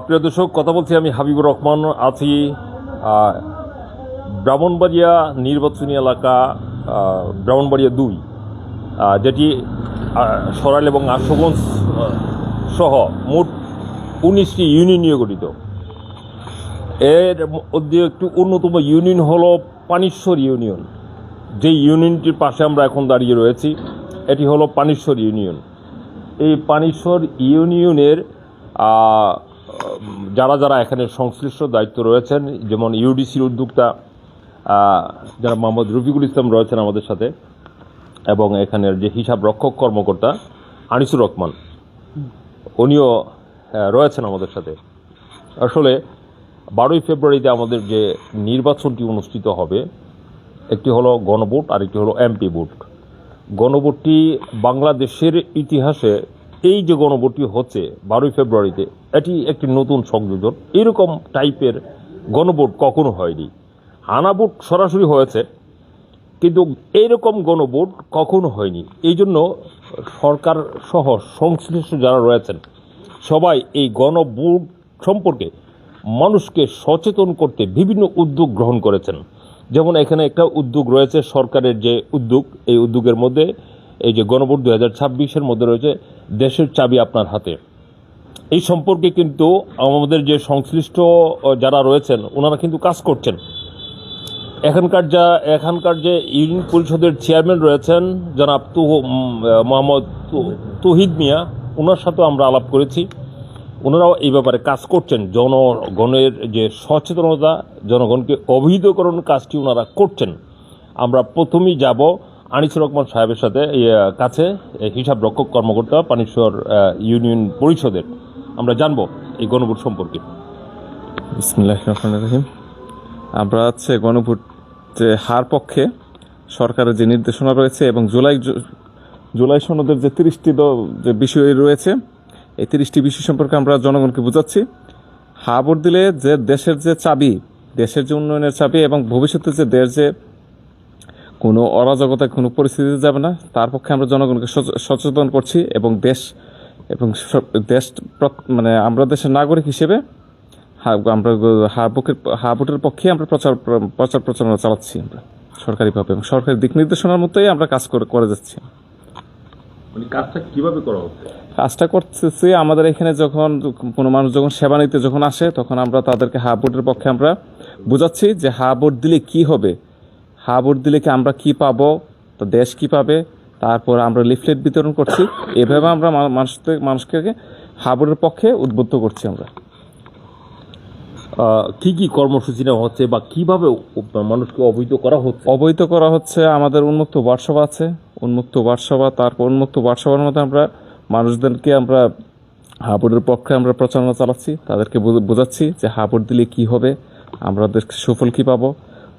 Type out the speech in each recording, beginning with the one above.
প্রিয় দর্শক, কথা বলছি আমি হাবিবুর রহমান। আছি ব্রাহ্মণবাড়িয়া নির্বাচনী এলাকা, ব্রাহ্মণবাড়িয়া 2, যেটি সরাইল এবং আশুগঞ্জ সহ মোট 19টি ইউনিয়ন নিয়ে গঠিত। এর মধ্যে একটি অন্যতম ইউনিয়ন হলো পানিশ্বর ইউনিয়ন। যে ইউনিয়নটির পাশে আমরা এখন দাঁড়িয়ে রয়েছি, এটি হলো পানিশ্বর ইউনিয়ন। এই পানিশ্বর ইউনিয়নের যারা যারা এখানে সংশ্লিষ্ট দায়িত্ব রয়েছেন, যেমন ইউডিসির উদ্যোক্তা যারা মোহাম্মদ রফিকুল ইসলাম রয়েছেন আমাদের সাথে, এবং এখানের যে হিসাব রক্ষক কর্মকর্তা আনিসুর রহমান, উনিও রয়েছেন আমাদের সাথে। আসলে 12ই ফেব্রুয়ারিতে আমাদের যে নির্বাচনটি অনুষ্ঠিত হবে, একটি হলো গণভোট আর একটি হলো এমপি ভোট। গণভোটটি বাংলাদেশের ইতিহাসে, এই যে গণভোটটি হচ্ছে 12ই ফেব্রুয়ারিতে, এটি একটি নতুন সংযোজন। এরকম টাইপের গণভোট কখনো হয়নি। হানা ভোট সরাসরি হয়েছে, কিন্তু এইরকম গণভোট কখনো হয়নি। এই জন্য সরকার সহ সংশ্লিষ্ট যারা রয়েছেন সবাই এই গণভোট সম্পর্কে মানুষকে সচেতন করতে বিভিন্ন উদ্যোগ গ্রহণ করেছেন। যেমন এখানে একটা উদ্যোগ রয়েছে, সরকারের যে উদ্যোগ, এই উদ্যোগের মধ্যে এই যে গণভোট 2026-এর মধ্যে রয়েছে দেশের চাবি আপনার হাতে। এই সম্পর্কে কিন্তু আমাদের যে সংশ্লিষ্ট যারা রয়েছেন ওনারা কিন্তু কাজ করছেন। এখানকার যে ইউনিয়ন পরিষদের চেয়ারম্যান রয়েছেন জনাব মোহাম্মদ তৌহিদ মিয়া, ওনার সাথেও আমরা আলাপ করেছি। ওনারাও এই ব্যাপারে কাজ করছেন। জনগণের যে সচেতনতা, জনগণকে অবহিতকরণ কাজটি ওনারা করছেন। আমরা প্রথমেই যাব আনিসুর রহমান সাহেবের সাথে কাছে, হিসাব রক্ষক কর্মকর্তা পানিশ্বর ইউনিয়ন পরিষদের। আমরা জানব এই গণভোট সম্পর্কে। বিসমিল্লাহির রহমানির রহিম। আমরা গণভোট যে হার পক্ষে সরকারের যে নির্দেশনা রয়েছে এবং জুলাই সনদের যে 30টি যে বিষয় রয়েছে, এই 30টি বিষয় সম্পর্কে আমরা জনগণকে বোঝাচ্ছি। হা ভোট দিলে যে দেশের যে চাবি, দেশের যে উন্নয়নের চাবি, এবং ভবিষ্যতে যে দেশ যে কোনো অরাজকতায় কোনো পরিস্থিতিতে যাবে না, তার পক্ষে আমরা জনগণকে সচেতন করছি। এবং দেশ মানে আমরা দেশের নাগরিক হিসেবে আমরা হা ভোটের পক্ষে আমরা প্রচারণা চালাচ্ছি আমরা সরকারিভাবে, এবং সরকারি দিক নির্দেশনার মতোই আমরা কাজ করে যাচ্ছি। কাজটা কিভাবে করা হচ্ছে? কাজটা করতেছি আমাদের এখানে যখন কোনো মানুষ যখন সেবা নিতে যখন আসে, তখন আমরা তাদেরকে হা ভোটের পক্ষে আমরা বোঝাচ্ছি যে হা ভোট দিলে কি হবে, হা ভোট দিলে কি আমরা কি পাবো, তো দেশ কি পাবে। তারপর আমরা লিফলেট বিতরণ করছি। এভাবে আমরা মানুষকে হা ভোটের পক্ষে উদ্বুদ্ধ করছি। আমরা কি কি কর্মসূচি নেওয়া হচ্ছে বা কিভাবে মানুষকে অবহিত করা হচ্ছে? আমাদের উন্মুক্ত হোয়াটসঅ্যাপ আছে, উন্মুক্ত হোয়াটসঅ্যাপ। তারপর উন্মুক্ত হোয়াটসঅ্যাপের মধ্যে আমরা মানুষদেরকে আমরা হা ভোটের পক্ষে আমরা প্রচারণা চালাচ্ছি, তাদেরকে বোঝাচ্ছি যে হা ভোট দিলে কী হবে, আমাদের সুফল কী পাবো।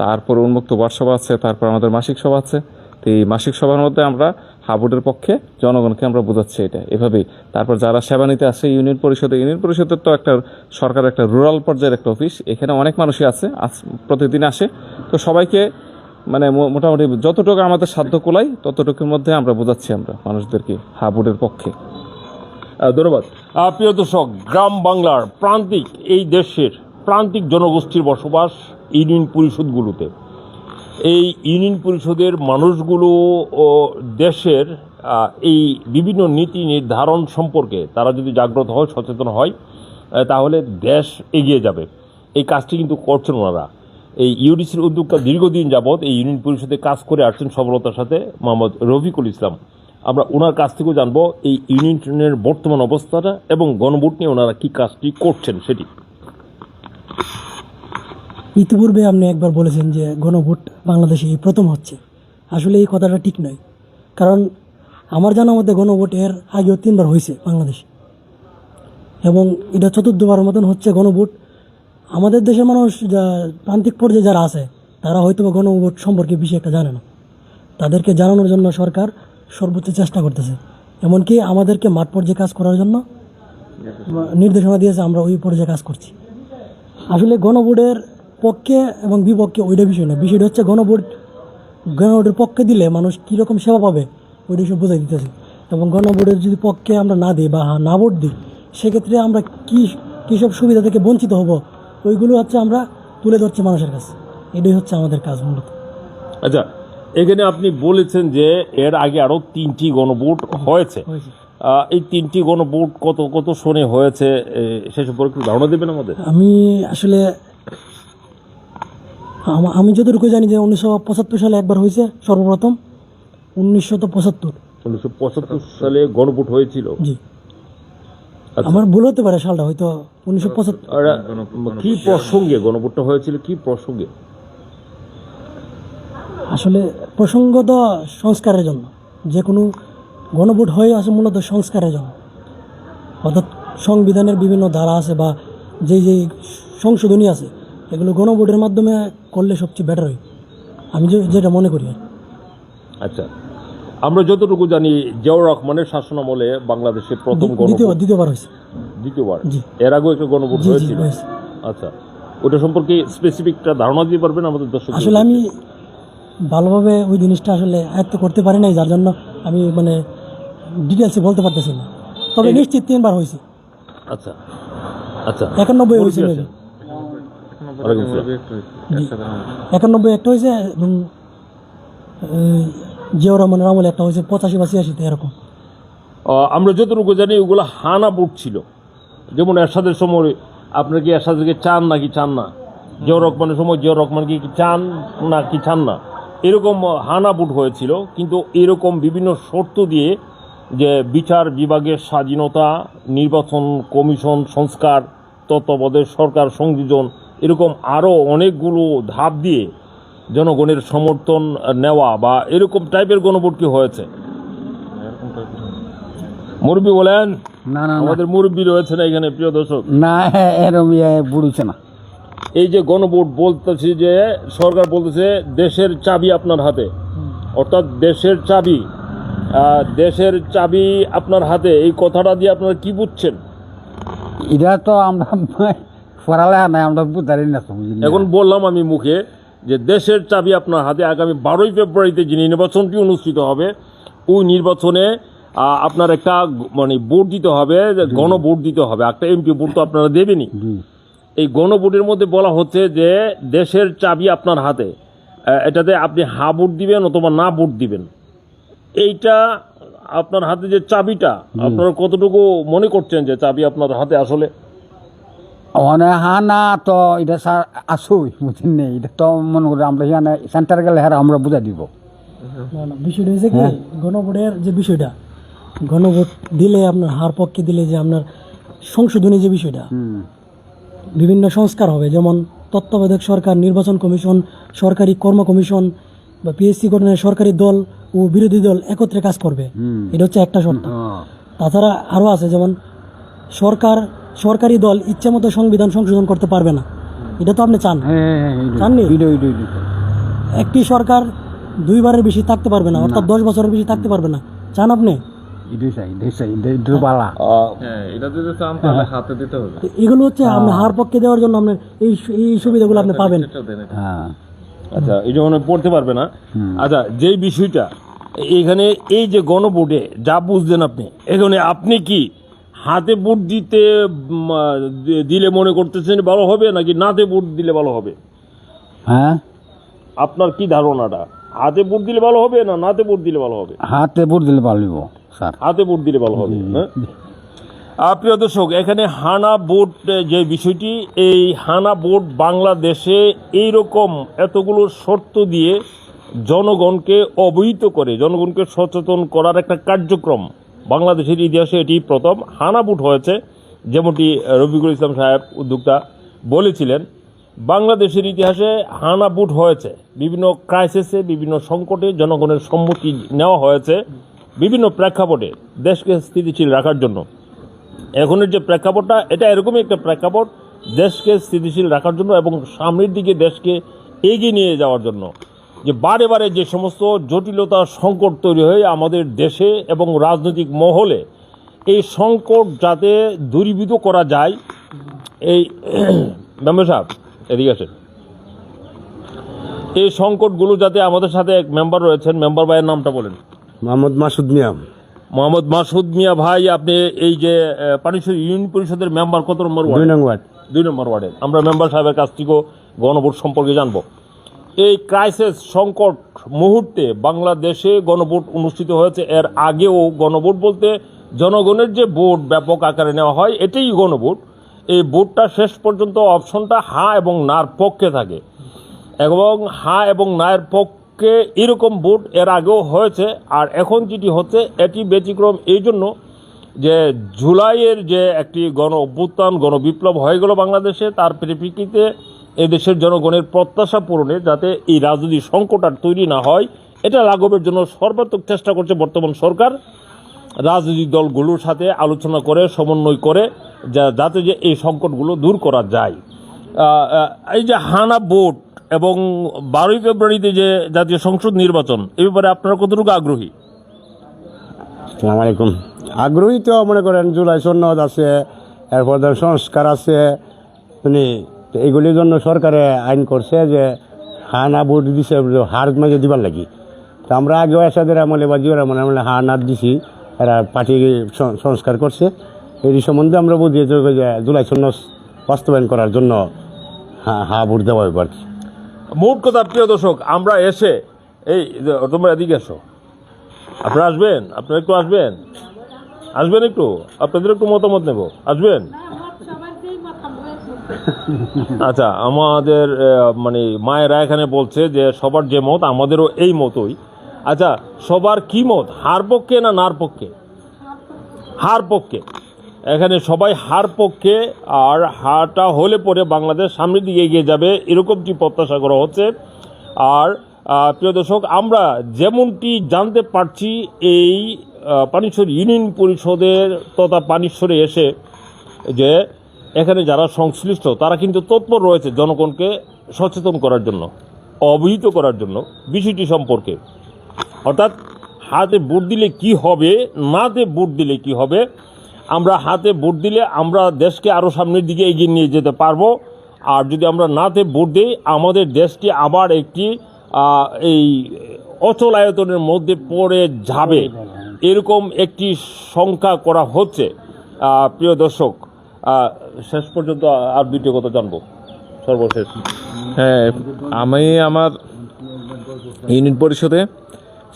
তারপর উন্মুক্ত হোয়াটসঅ্যাপ আছে, তারপর আমাদের মাসিক সভা আছে। তো এই মাসিক সভার মধ্যে আমরা হা ভোটের পক্ষে জনগণকে আমরা বোঝাচ্ছি এটা এভাবেই। তারপর যারা সেবা নিতে আসে ইউনিয়ন পরিষদের তো একটা সরকার একটা রুরাল পর্যায়ের একটা অফিস, এখানে অনেক মানুষই আছে, প্রতিদিন আসে। তো সবাইকে মানে মোটামুটি যতটুকু আমাদের সাধ্য কোলাই ততটুকুর মধ্যে আমরা বোঝাচ্ছি আমরা মানুষদেরকে হা ভোটের পক্ষে। ধন্যবাদ। প্রিয় দর্শক, গ্রাম বাংলার প্রান্তিক, এই দেশের প্রান্তিক জনগোষ্ঠীর বসবাস ইউনিয়ন পরিষদগুলোতে। এই ইউনিয়ন পরিষদের মানুষগুলো ও দেশের এই বিভিন্ন নীতি নির্ধারণ সম্পর্কে তারা যদি জাগ্রত হয়, সচেতন হয়, তাহলে দেশ এগিয়ে যাবে। এই কাজটি কিন্তু করছেন ওনারা। এই ইউডিসির উদ্যোক্তা দীর্ঘদিন যাবৎ এই ইউনিয়ন পরিষদে কাজ করে আসছেন সফলতার সাথে, মোহাম্মদ রফিকুল ইসলাম। আমরা ওনার কাছ থেকেও জানবো এই ইউনিয়নের বর্তমান অবস্থাটা এবং গণভোট নিয়ে ওনারা কী কাজটি করছেন সেটি। ইতিপূর্বে আপনি একবার বলেছেন যে গণভোট বাংলাদেশে এই প্রথম হচ্ছে। আসলে এই কথাটা ঠিক নয়, কারণ আমার জানা মতে গণভোট এর আগেও 3বার হয়েছে বাংলাদেশে, এবং এটা 4র্থবার মতন হচ্ছে গণভোট। আমাদের দেশের মানুষ প্রান্তিক পর্যায়ে যারা আছে তারা হয়তো গণভোট সম্পর্কে বেশি একটা জানে না। তাদেরকে জানানোর জন্য সরকার সর্বোচ্চ চেষ্টা করতেছে, এমনকি আমাদেরকে মাঠ পর্যায়ে কাজ করার জন্য নির্দেশনা দিয়েছে, আমরা ওই পর্যায়ে কাজ করছি। আসলে গণভোটের পক্ষে এবং বিপক্ষে ওইটা বিষয় না, বিষয়টা হচ্ছে গণভোটের পক্ষে দিলে মানুষ কীরকম সেবা পাবে ওইটা সব বোঝাই দিতেছে। এবং গণভোটের যদি পক্ষে আমরা না দিই বা না ভোট দিই, সেক্ষেত্রে আমরা কী সব সুবিধা থেকে বঞ্চিত হব, ওইগুলো হচ্ছে আমরা তুলে ধরছি মানুষের কাছে। এটাই হচ্ছে আমাদের কাজ মূলত। আচ্ছা, এখানে আপনি বলেছেন যে এর আগে আরও 3টি গণভোট হয়েছে। এই 3টি গণভোট কত কত সনে হয়েছে সে সম্পর্কে একটু ধারণা দেবেন আমাদের? আমি আসলে আমি যতটুকু জানি যে 1975 সালে একবার হয়েছে সর্বপ্রথম। 1975 সালে গণভোট হয়েছিল। জি, আচ্ছা। আমার ভুল হতে পারে সালটা, হয়তো 1975। আর কি প্রসঙ্গে গণভোটটা হয়েছিল, কি প্রসঙ্গে? আসলে প্রসঙ্গত সংস্কারের জন্য, যে কোনো গণভোট হয়ে আসে মূলত সংস্কারের জন্য। অর্থাৎ সংবিধানের বিভিন্ন ধারা আছে বা যেই সংশোধনী আছে, এগুলো গণভোটের মাধ্যমে করলে সবচেয়ে বেটার হয়, আমি যেটা মনে করি। আচ্ছা, আমরা যতটুকু জানি জিয়াউর রহমানের শাসনামলে বাংলাদেশে প্রথম গণভোট দ্বিতীয়বার হয়েছে। দ্বিতীয়বার? জি। এর আগেও একটা গণভোট জি, জি, হয়েছিল? হয়েছে। আচ্ছা, ওটা সম্পর্কে স্পেসিফিকটা ধারণা দিতে পারবেন আমাদের দর্শক? আসলে আমি ভালোভাবে ওই জিনিসটা আসলে আয়ত্ত করতে পারি নাই, যার জন্য আমি মানে ডিটেলসে বলতে পারতেছি না, তবে নিশ্চিত 3বার হয়েছে। আচ্ছা আচ্ছা, 91 হয়েছে, ওয়ালাইকুম আসসালাম। 91 একটা হয়েছে এবং জিয়াউর রহমানের আমলে একটা হয়েছে 85 বা 86-তে এরকম। আমরা যতটুকু জানি ওগুলো হানা ভোট ছিল। যেমন এরশাদের সময় আপনার কি এরশাদকে চান নাকি চান না, জিয়াউর রহমানের সময় জিয়াউর রহমানকে কি চান নাকি চান না, এরকম হানা ভোট হয়েছিল। কিন্তু এরকম বিভিন্ন শর্ত দিয়ে যে বিচার বিভাগের স্বাধীনতা, নির্বাচন কমিশন সংস্কার, তত্ত্বাবধায়ক সরকার সংযোজন, এরকম আরও অনেকগুলো ধাপ দিয়ে জনগণের সমর্থন নেওয়া বা এরকম টাইপের গণভোট কি হয়েছে? মুরব্বী বলেন। না না আমাদের মুরব্বী রয়েছে না এখানে, প্রিয় দর্শক? না, এরম বুড়ুছে না। এই যে গণভোট বলতেছি, যে সরকার বলতেছে দেশের চাবি আপনার হাতে, অর্থাৎ দেশের চাবি আপনার হাতে, এই কথাটা দিয়ে আপনারা কি বুঝছেন? এটা তো আমরা পড়ালেখা নাই, আমরা বুঝারি না তো। এখন বললাম আমি মুখে যে দেশের চাবি আপনার হাতে। আগামী 12ই ফেব্রুয়ারিতে যে নির্বাচনটি অনুষ্ঠিত হবে, ওই নির্বাচনে আপনার একটা মানে ভোট দিতে হবে, গণভোট দিতে হবে। একটা এমপি ভোট তো আপনারা দেবেনই। এই গণভোটের মধ্যে বলা হচ্ছে যে দেশের চাবি আপনার হাতে, এটাতে আপনি হা ভোট দিবেন অথবা না ভোট দিবেন। এইটা আপনার হাতে যে চাবিটা, আপনারা কতটুকু মনে করছেন যে চাবি আপনার হাতে আসলে? না তো এটা স্যার আসুই বুঝছেন নেই, এটা তো মনে করি আমরা এখানে সেন্টার গেলে হ্যাঁ আমরা বুঝা দিব। না না, বিষয়টা হয়েছে কি, গণভোটের যে বিষয়টা, গণভোট দিলে আপনার হার পক্ষে দিলে যে আপনার সংশোধনী যে বিষয়টা, বিভিন্ন সংস্কার হবে, যেমন তত্ত্বাবধায়ক সরকার, নির্বাচন কমিশন, সরকারি কর্ম কমিশন বা পিএসসি গঠনের সরকারি দল ও বিরোধী দল একত্রে কাজ করবে। এটা হচ্ছে একটা শর্ত। তাছাড়া আরও আছে, যেমন সরকারি দল ইচ্ছামতো সংবিধান সংশোধন করতে পারবে না। এটা তো আপনি চাননি? একটি সরকার 2বারের বেশি থাকতে পারবে না, অর্থাৎ 10 বছরের বেশি থাকতে পারবে না। চান আপনি? এগুলো হচ্ছে আপনি হার পক্ষে দেওয়ার জন্য আপনার এই সুবিধাগুলো আপনি পাবেন। আচ্ছা, এই জন্য পড়তে পারবে না। আচ্ছা, যেই বিষয়টা এখানে, এই যে গণভোটে যা বুঝলেন আপনি, এখানে আপনি কি হাতে ভোট দিলে মনে করতেছেন ভালো হবে নাকি নাতে ভোট দিলে ভালো হবে? হ্যাঁ, আপনার কি ধারণাটা? হাতে ভোট দিলে ভালো হবে না নাতে ভোট দিলে ভালো হবে? হাতে ভোট দিলে ভালো হইব স্যার। হাতে ভোট দিলে ভালো হবে। হ্যাঁ, প্রিয় দর্শক, এখানে হানা ভোট যে বিষয়টি, এই হানা ভোট বাংলাদেশে এইরকম এতগুলো শর্ত দিয়ে জনগণকে অবহিত করে, জনগণকে সচেতন করার একটা কার্যক্রম বাংলাদেশের ইতিহাসে এটি প্রথম। হানা ভোট হয়েছে, যেমনটি রফিকুল ইসলাম সাহেব উদ্যোক্তা বলেছিলেন। বাংলাদেশের ইতিহাসে হানা ভোট হয়েছে, বিভিন্ন ক্রাইসিসে, বিভিন্ন সংকটে জনগণের সম্মতি নেওয়া হয়েছে, বিভিন্ন প্রেক্ষাপটে দেশকে স্থিতিশীল রাখার জন্য। এখনের যে প্রেক্ষাপটটা, এটা এরকমই একটা প্রেক্ষাপট দেশকে স্থিতিশীল রাখার জন্য এবং সামনের দিকে দেশকে এগিয়ে নিয়ে যাওয়ার জন্য। যে বারে বারে যে সমস্ত জটিলতা, সংকট তৈরি হয়ে আমাদের দেশে এবং রাজনৈতিক মহলে, এই সংকট যাতে দূরীভূত করা যায়, এই মেম্বার সাহেব এদিকে আসেন, এই সংকটগুলো যাতে, আমাদের সাথে এক মেম্বার রয়েছেন, মেম্বার ভাইয়ের নামটা বলেন। মোহাম্মদ মাসুদ মিয়া। মোহাম্মদ মাসুদ মিয়া ভাই, আপনি এই যে পানিশ্বর ইউনিয়ন পরিষদের মেম্বার কত নম্বর ওয়ার্ড? 2 নং ওয়ার্ড। 2 নম্বর ওয়ার্ডের। আমরা মেম্বার সাহেবের কাছ থেকেও গণভোট সম্পর্কে জানবো। এই ক্রাইসিস সংকট মুহূর্তে বাংলাদেশে গণভোট অনুষ্ঠিত হয়েছে। এর আগেও গণভোট বলতে জনগণের যে ভোট ব্যাপক আকারে নেওয়া হয়, এটাই গণভোট। এই ভোটটা শেষ পর্যন্ত অপশনটা হ্যাঁ এবং নার পক্ষে থাকে, এবং হ্যাঁ এবং নায়ের পক্ষে এরকম ভোট এর আগেও হয়েছে। আর এখন যেটি হচ্ছে এটি ব্যতিক্রম এই জন্য যে জুলাইয়ের যে একটি গণ অভ্যুত্থান, গণবিপ্লব হয়ে গেল বাংলাদেশে, তার পরিপ্রেক্ষিতে এদেশের জনগণের প্রত্যাশা পূরণে যাতে এই রাজনৈতিক সংকট আর তৈরি না হয়, এটা লাঘবের জন্য সর্বাত্মক চেষ্টা করছে বর্তমান সরকার, রাজনৈতিক দলগুলোর সাথে আলোচনা করে, সমন্বয় করে, যাতে যে এই সংকটগুলো দূর করা যায়। এই যে হানা ভোট এবং 12ই ফেব্রুয়ারিতে যে জাতীয় সংসদ নির্বাচন, এই ব্যাপারে আপনারা কতটুকু আগ্রহী? আসসালামু আলাইকুম। আগ্রহী তো মনে করেন জুলাই সনদ আছে, এরপর ধরেন সংস্কার আছে, মানে এইগুলির জন্য সরকারে আইন করছে যে হা না ভোট দিছে হার মাঝে দিবার লাগি। তো আমরা আগেও এসাদের আমলে বা জিওর আমলে হা না দিছি, এরা পার্টি সংস্কার করছে। এই সম্বন্ধে আমরা বুঝিয়ে যাবে যে জুলাই সনদ বাস্তবায়ন করার জন্য হা ভোট দেওয়া হবে আর কি। মোট কথা প্রিয় দর্শক, আমরা এসে এই তোমরা এদিকে এসো, আপনারা আসবেন, আপনারা একটু আসবেন, আসবেন একটু, আপনাদের একটু মতামত নেব, আসবেন। আচ্ছা, আমাদের মানে মায়েরা এখানে বলছে যে সবার যে মত আমাদেরও এই মতই। আচ্ছা, সবার কি মত, হার পক্ষে না নার পক্ষে? হার পক্ষে। এখানে সবাই হার পক্ষে, আর হারটা হলে পরে বাংলাদেশ সামনের দিকে এগিয়ে যাবে এরকমটি প্রত্যাশা করা হচ্ছে। আর প্রিয় দর্শক, আমরা যেমনটি জানতে পারছি এই পানিশ্বর ইউনিয়ন পরিষদের তথা পানিশ্বরে এসে যে এখানে যারা সংশ্লিষ্ট তারা কিন্তু তৎপর রয়েছে জনগণকে সচেতন করার জন্য, অবহিত করার জন্য বিষয়টি সম্পর্কে। অর্থাৎ হাতে ভোট দিলে কি হবে, নাতে ভোট দিলে কি হবে। আমরা হাতে ভোট দিলে আমরা দেশকে আরও সামনের দিকে এগিয়ে নিয়ে যেতে পারবো, আর যদি আমরা নাতে ভোট দিই আমাদের দেশটি আবার একটি এই অচল আয়তনের মধ্যে পড়ে যাবে, এরকম একটি শঙ্কা করা হচ্ছে। প্রিয় দর্শক, শেষ পর্যন্ত আর দুইটি কথা জানবো সর্বশেষ। হ্যাঁ, আমি আমার ইউনিয়ন পরিষদে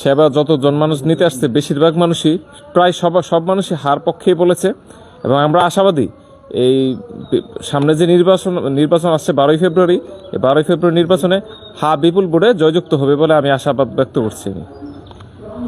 সেবা যতজন মানুষ নিতে আসছে বেশিরভাগ মানুষই, প্রায় সব মানুষই হার পক্ষেই বলেছে, এবং আমরা আশাবাদী এই সামনে যে নির্বাচন আসছে 12ই ফেব্রুয়ারি, এই 12ই ফেব্রুয়ারি নির্বাচনে বিপুল ভোটে জয়যুক্ত হবে বলে আমি আশাবাদ ব্যক্ত করছি।